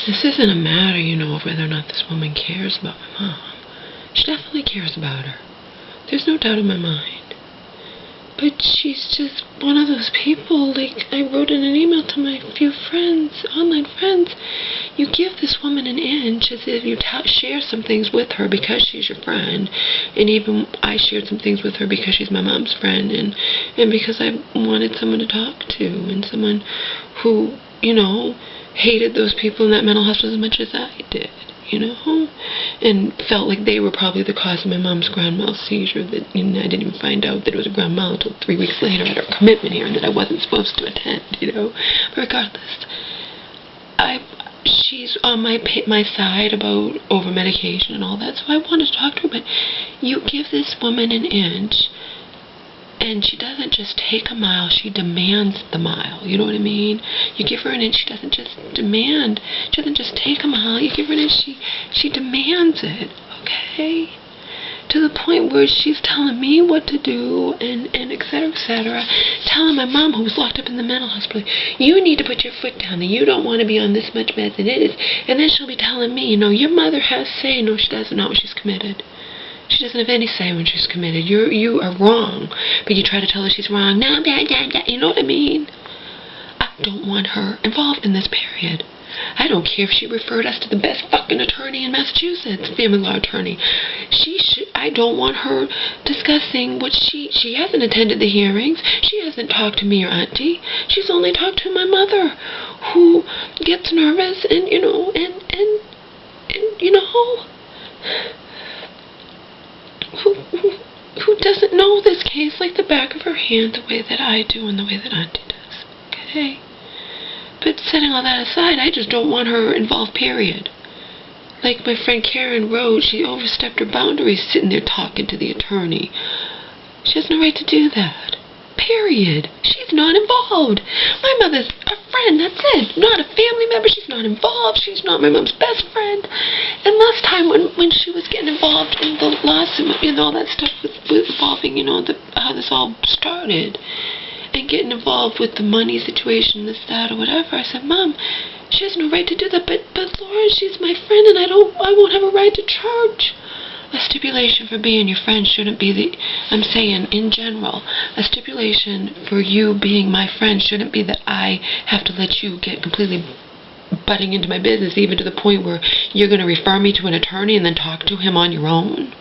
This isn't a matter, of whether or not this woman cares about my mom. She definitely cares about her. There's no doubt in my mind. But she's just one of those people, like I wrote in an email to my few friends, online friends, you give this woman an inch as if you share some things with her because she's your friend. And even I shared some things with her because she's my mom's friend, and because I wanted someone to talk to, and someone who, hated those people in that mental hospital as much as I did. And felt like they were probably the cause of my mom's grand mal seizure. That I didn't even find out that it was a grand mal until 3 weeks later at her commitment hearing that I wasn't supposed to attend. But regardless, she's on my side about over medication and all that. So I wanted to talk to her. But you give this woman an inch, and she doesn't just take a mile, she demands the mile. You know what I mean? You give her an inch, she doesn't just demand. She doesn't just take a mile, you give her an inch, she demands it, okay? To the point where she's telling me what to do, and et cetera, telling my mom, who was locked up in the mental hospital, you need to put your foot down, that you don't want to be on this much meds than it is. And then she'll be telling me, your mother has say. No, she doesn't, not when she's committed. She doesn't have any say when she's committed. You are wrong. But you try to tell her she's wrong. No, you know what I mean? I don't want her involved in this, period. I don't care if she referred us to the best fucking attorney in Massachusetts, family law attorney. I don't want her discussing what she hasn't attended the hearings. She hasn't talked to me or Auntie. She's only talked to my mother, who gets nervous and who doesn't know this case like the back of her hand the way that I do and the way that Auntie does, okay? But setting all that aside, I just don't want her involved, period. Like my friend Karen wrote, she overstepped her boundaries sitting there talking to the attorney. She has no right to do that, period. She's not involved. My mother's a friend, that's it. Not a family member. She's not involved. She's not my mom's best friend. And last time when she was getting involved in the lawsuit, all that stuff was involving, how this all started, and getting involved with the money situation, this, that, or whatever, I said, Mom, she has no right to do that, but Laura, she's my friend, and I won't have a right to charge. A stipulation for being your friend shouldn't be I'm saying in general, a stipulation for you being my friend shouldn't be that I have to let you get completely butting into my business, even to the point where you're going to refer me to an attorney and then talk to him on your own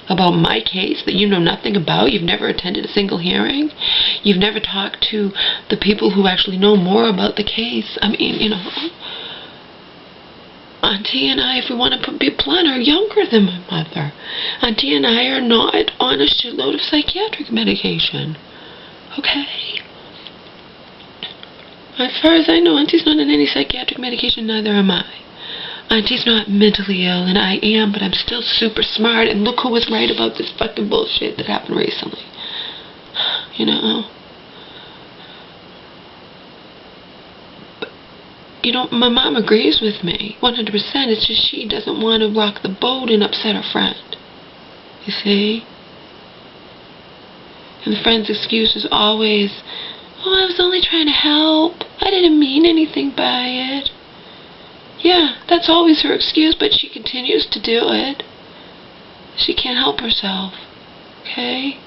about my case that you know nothing about. You've never attended a single hearing. You've never talked to the people who actually know more about the case. I mean, Auntie and I, if we want to be blunt, are younger than my mother. Auntie and I are not on a shitload of psychiatric medication. Okay? As far as I know, Auntie's not on any psychiatric medication, neither am I. Auntie's not mentally ill, and I am, but I'm still super smart, and look who was right about this fucking bullshit that happened recently. My mom agrees with me 100%. It's just she doesn't want to rock the boat and upset her friend. You see? And the friend's excuse is always, I was only trying to help. I didn't mean anything by it. Yeah, that's always her excuse, but she continues to do it. She can't help herself. Okay?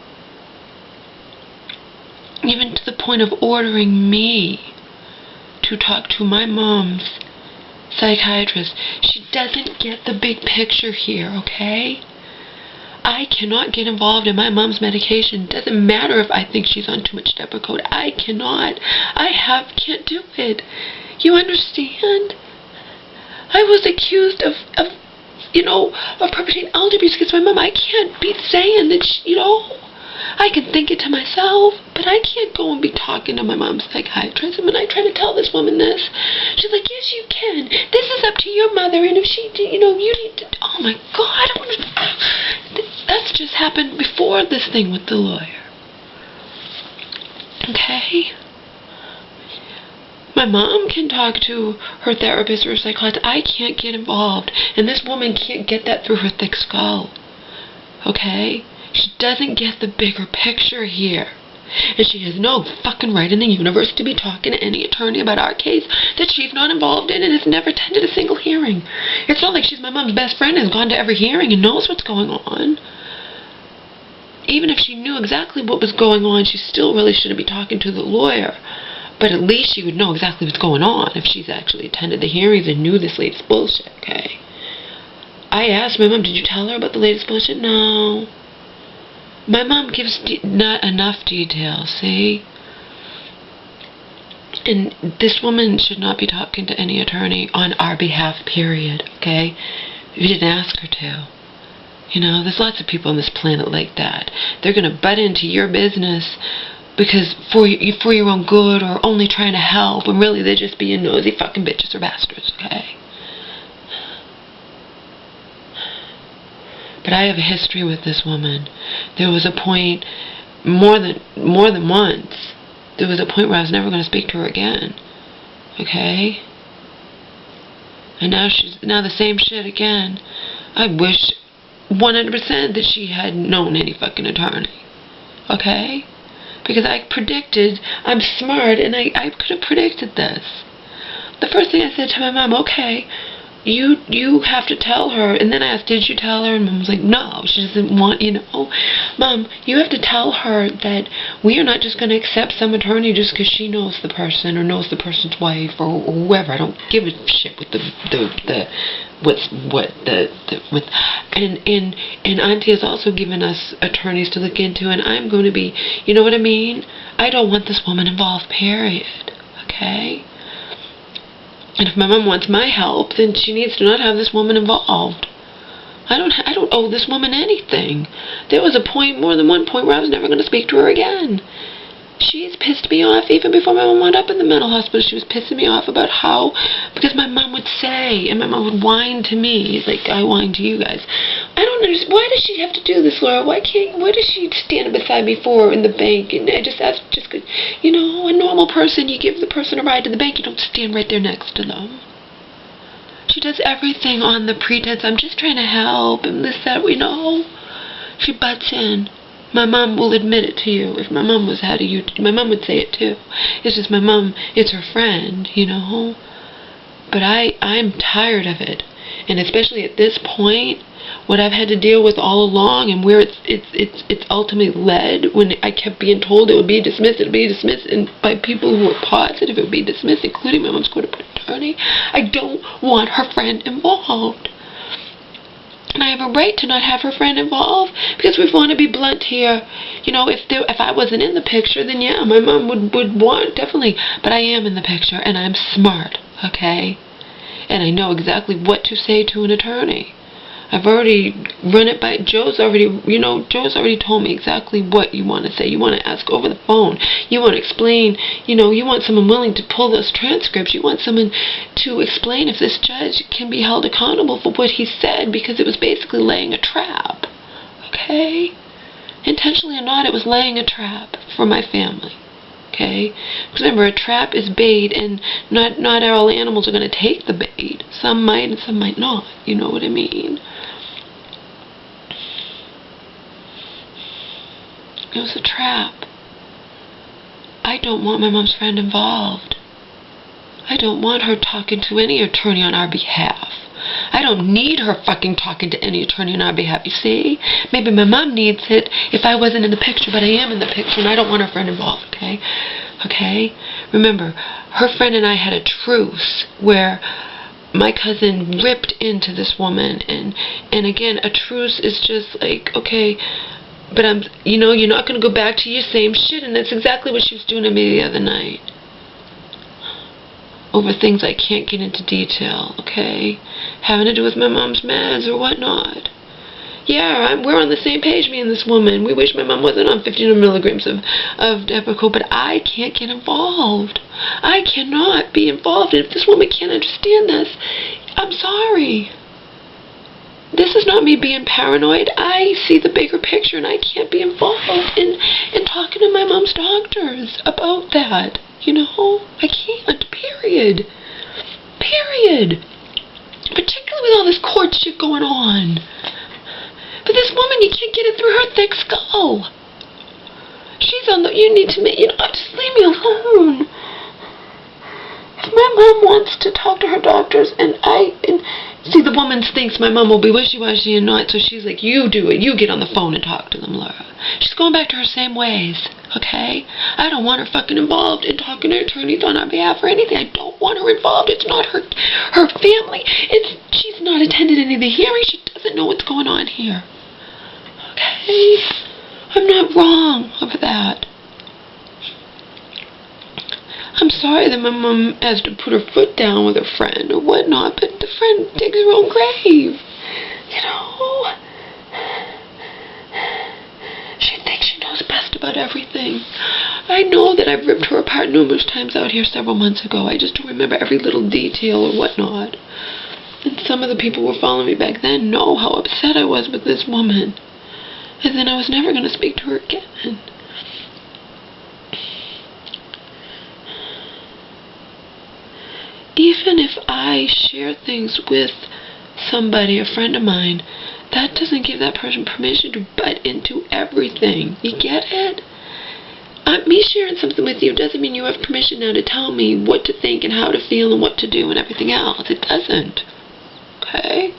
Even to the point of ordering me to talk to my mom's psychiatrist. She doesn't get the big picture here, okay? I cannot get involved in my mom's medication. Doesn't matter if I think she's on too much Depakote. I cannot. Can't do it. You understand? I was accused of perpetrating elder abuse against my mom. I can't be saying that I can think it to myself, but I can't go and be talking to my mom's psychiatrist. And when I try to tell this woman this, she's like, yes, you can. This is up to your mother, and if she, you need to, oh my God, that's just happened before this thing with the lawyer. Okay? My mom can talk to her therapist or her psychologist. I can't get involved, and this woman can't get that through her thick skull. Okay? She doesn't get the bigger picture here. And she has no fucking right in the universe to be talking to any attorney about our case that she's not involved in and has never attended a single hearing. It's not like she's my mom's best friend and has gone to every hearing and knows what's going on. Even if she knew exactly what was going on, she still really shouldn't be talking to the lawyer. But at least she would know exactly what's going on if she's actually attended the hearings and knew this latest bullshit, okay? I asked my mom, did you tell her about the latest bullshit? No. My mom gives not enough detail, see? And this woman should not be talking to any attorney on our behalf, period, okay? You didn't ask her to. You know, there's lots of people on this planet like that. They're going to butt into your business because for your own good or only trying to help, when really they're just being nosy fucking bitches or bastards, okay? But I have a history with this woman. There was a point, more than once, there was a point where I was never going to speak to her again, okay? And now the same shit again. I wish 100% that she had known any fucking attorney, okay? Because I predicted, I'm smart, and I could have predicted this. The first thing I said to my mom, okay, you have to tell her. And then I asked, did you tell her? And Mom was like, no, she doesn't want, Mom, you have to tell her that we are not just going to accept some attorney just because she knows the person or knows the person's wife or whoever. I don't give a shit with and Auntie has also given us attorneys to look into, and I'm going to be, you know what I mean? I don't want this woman involved, period, okay? And if my mom wants my help, then she needs to not have this woman involved. I don't owe this woman anything. There was a point, more than one point, where I was never going to speak to her again. She's pissed me off even before my mom wound up in the mental hospital. She was pissing me off about how, because my mom would say, and my mom would whine to me, like I whine to you guys. I don't understand. Why does she have to do this, Laura? Why does she stand beside me in the bank? And I just asked, a normal person, you give the person a ride to the bank, you don't stand right there next to them. She does everything on the pretense, I'm just trying to help, and this, that, She butts in. My mom will admit it to you. If my mom was my mom would say it too. It's just my mom, it's her friend, But I'm tired of it. And especially at this point, what I've had to deal with all along and where it's ultimately led, when I kept being told it would be dismissed, and by people who were positive it would be dismissed, including my mom's court attorney, I don't want her friend involved. And I have a right to not have her friend involved, because we want to be blunt here. If I wasn't in the picture, then yeah, my mom would want, definitely. But I am in the picture, and I'm smart, okay? And I know exactly what to say to an attorney. I've already run it by, Joe's already told me exactly what you want to say. You want to ask over the phone. You want to explain, you want someone willing to pull those transcripts. You want someone to explain if this judge can be held accountable for what he said, because it was basically laying a trap, okay? Intentionally or not, it was laying a trap for my family, okay? Because remember, a trap is bait, and not all animals are going to take the bait. Some might and some might not, you know what I mean? It was a trap. I don't want my mom's friend involved. I don't want her talking to any attorney on our behalf. I don't need her fucking talking to any attorney on our behalf, you see? Maybe my mom needs it if I wasn't in the picture, but I am in the picture, and I don't want her friend involved, okay? Okay? Remember, her friend and I had a truce where my cousin ripped into this woman, and again, a truce is just like, okay, but you're not going to go back to your same shit, and that's exactly what she was doing to me the other night. Over things I can't get into detail, okay? Having to do with my mom's meds or whatnot. Yeah, we're on the same page, me and this woman. We wish my mom wasn't on 15 milligrams of Depakote, but I can't get involved. I cannot be involved. And if this woman can't understand this, I'm sorry. This is not me being paranoid. I see the bigger picture, and I can't be involved in talking to my mom's doctors about that. I can't, period. Period. Particularly with all this court shit going on. But this woman, you can't get it through her thick skull. She's he's on the, you need to make, just leave me alone. If my mom wants to talk to her doctors, and see, the woman thinks my mom will be wishy-washy and not, so she's like, you do it, you get on the phone and talk to them, Laura. She's going back to her same ways, okay? I don't want her fucking involved in talking to attorneys on our behalf or anything. I don't want her involved. It's not her family. She's not attended any of the hearings. She doesn't know what's going on here. Okay? I'm not wrong over that. I'm sorry that my mom has to put her foot down with her friend or whatnot, but the friend digs her own grave. She thinks she knows best about everything. I know that I've ripped her apart numerous times out here several months ago. I just don't remember every little detail or whatnot. And some of the people who were following me back then know how upset I was with this woman. And then I was never going to speak to her again. Even if I share things with somebody, a friend of mine, that doesn't give that person permission to butt into everything. You get it? Me sharing something with you doesn't mean you have permission now to tell me what to think and how to feel and what to do and everything else. It doesn't. Okay?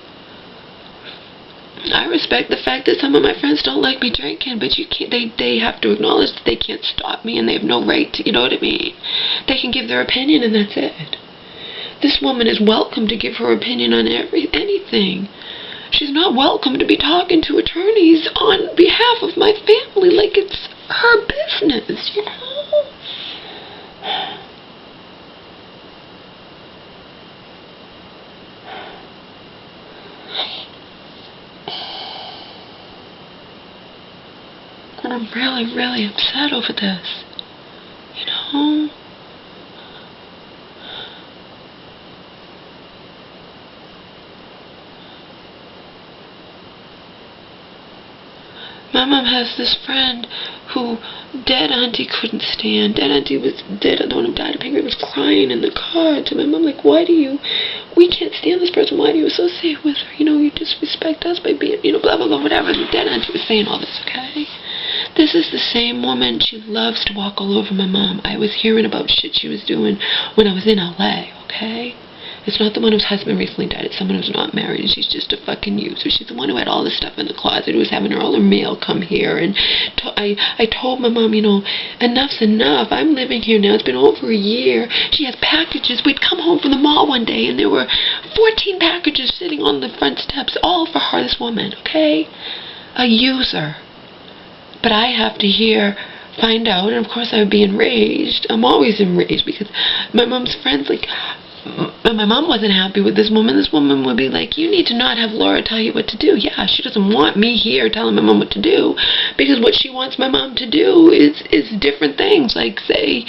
I respect the fact that some of my friends don't like me drinking, but you can't. They have to acknowledge that they can't stop me and they have no right to, you know what I mean? They can give their opinion and that's it. This woman is welcome to give her opinion on anything. She's not welcome to be talking to attorneys on behalf of my family like it's her business, And I'm really, really upset over this, My mom has this friend who dead auntie couldn't stand. Dead auntie was dead. The one who died of pancreas was crying in the car to my mom, like, we can't stand this person. Why do you associate with her? You disrespect us by being, blah, blah, blah, whatever. The dead auntie was saying all this, okay? This is the same woman. She loves to walk all over my mom. I was hearing about shit she was doing when I was in LA, okay? It's not the one whose husband recently died. It's someone who's not married, and she's just a fucking user. She's the one who had all this stuff in the closet, who was having all her mail come here. And I told my mom, enough's enough. I'm living here now. It's been over a year. She has packages. We'd come home from the mall one day, and there were 14 packages sitting on the front steps, all for her, this woman, okay? A user. But I have to find out, and of course I would be enraged. I'm always enraged because my mom's friends, my mom wasn't happy with this woman. This woman would be like, you need to not have Laura tell you what to do. Yeah, she doesn't want me here telling my mom what to do, because what she wants my mom to do is different things, like, say,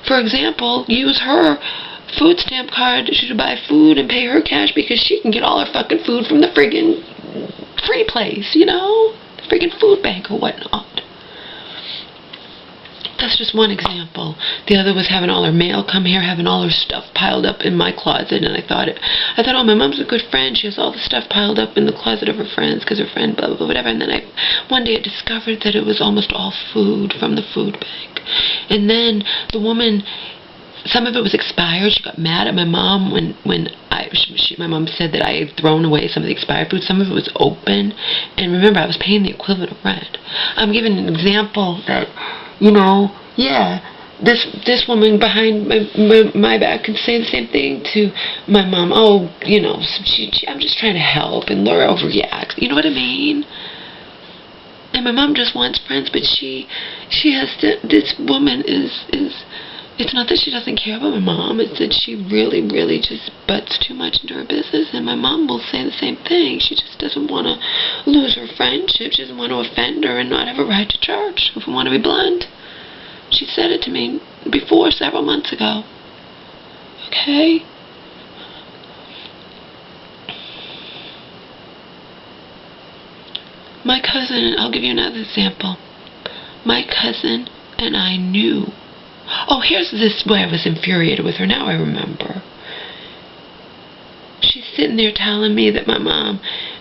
for example, use her food stamp card to buy food and pay her cash because she can get all her fucking food from the friggin' free place, the friggin' food bank or whatnot. That's just one example. The other was having all her mail come here, having all her stuff piled up in my closet, and I thought, oh, my mom's a good friend. She has all the stuff piled up in the closet of her friends because her friend blah, blah, blah, whatever. And then one day I discovered that it was almost all food from the food bank. And then the woman, some of it was expired. She got mad at my mom when my mom said that I had thrown away some of the expired food. Some of it was open. And remember, I was paying the equivalent of rent. I'm giving an example that, this woman behind my back can say the same thing to my mom. Oh, I'm just trying to help, and Laura overreacts. You know what I mean? And my mom just wants friends, but she has this woman is. It's not that she doesn't care about my mom. It's that she really, really just butts too much into her business. And my mom will say the same thing. She just doesn't want to lose her friendship. She doesn't want to offend her and not have a right to church, if we want to be blunt. She said it to me before, several months ago. Okay? My cousin, I'll give you another example. My cousin and I knew. Oh, here's this where I was infuriated with her. Now I remember. She's sitting there telling me that my mom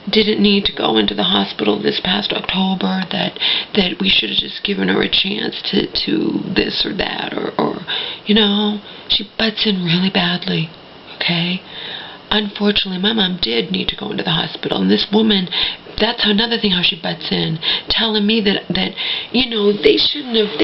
didn't need to go into the hospital this past October, that we should have just given her a chance to this or that, or you know, she butts in really badly, okay? Unfortunately, my mom did need to go into the hospital, and this woman, that's another thing, how she butts in, telling me that you know, they shouldn't have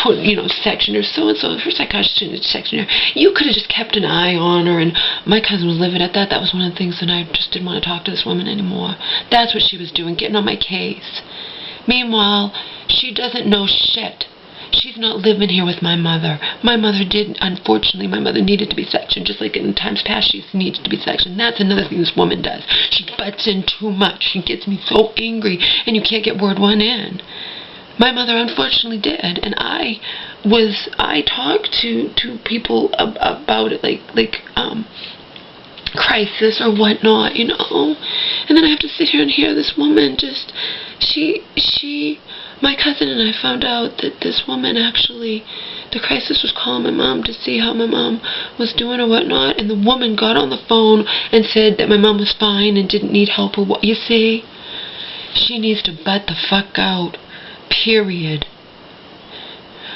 put, you know, sectioned her so-and-so, her psychiatrist shouldn't have sectioned her. You could have just kept an eye on her, and my cousin was livid at that. That was one of the things that I just didn't want to talk to this woman anymore. That's what she was doing, getting on my case. Meanwhile, she doesn't know shit. She's not living here with my mother. My mother didn't, unfortunately, my mother needed to be sectioned, just like in times past she needs to be sectioned. That's another thing this woman does. She butts in too much. She gets me so angry, and you can't get word one in. My mother unfortunately did, and I talked to people about it, like crisis or whatnot, you know, and then I have to sit here and hear this woman just, my cousin and I found out that this woman actually, the crisis was calling my mom to see how my mom was doing or whatnot, and the woman got on the phone and said that my mom was fine and didn't need help or what. You see, she needs to butt the fuck out, period.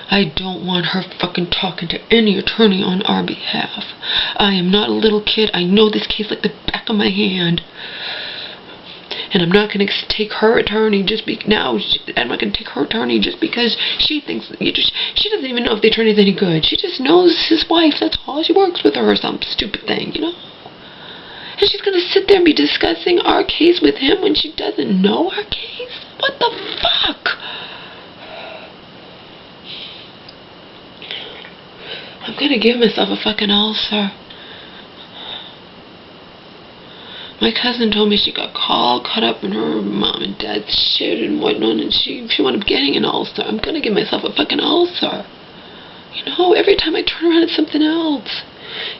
I don't want her fucking talking to any attorney on our behalf. I am not a little kid. I know this case like the back of my hand. And I'm not going to take her attorney just I'm not going to take her attorney just because she thinks, she doesn't even know if the attorney's any good. She just knows his wife, that's all. She works with her or some stupid thing, you know? And she's going to sit there and be discussing our case with him when she doesn't know our case? What the fuck? I'm going to give myself a fucking ulcer. My cousin told me she got caught up in her mom and dad's shit and whatnot, and she wound up getting an ulcer. I'm going to give myself a fucking ulcer. You know, every time I turn around it's something else.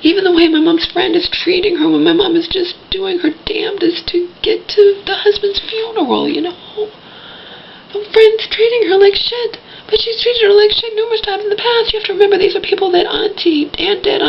Even the way my mom's friend is treating her when my mom is just doing her damnedest to get to the husband's funeral, you know. The friend's treating her like shit. But she's treated her like shit numerous times in the past. You have to remember, these are people that Auntie and Dad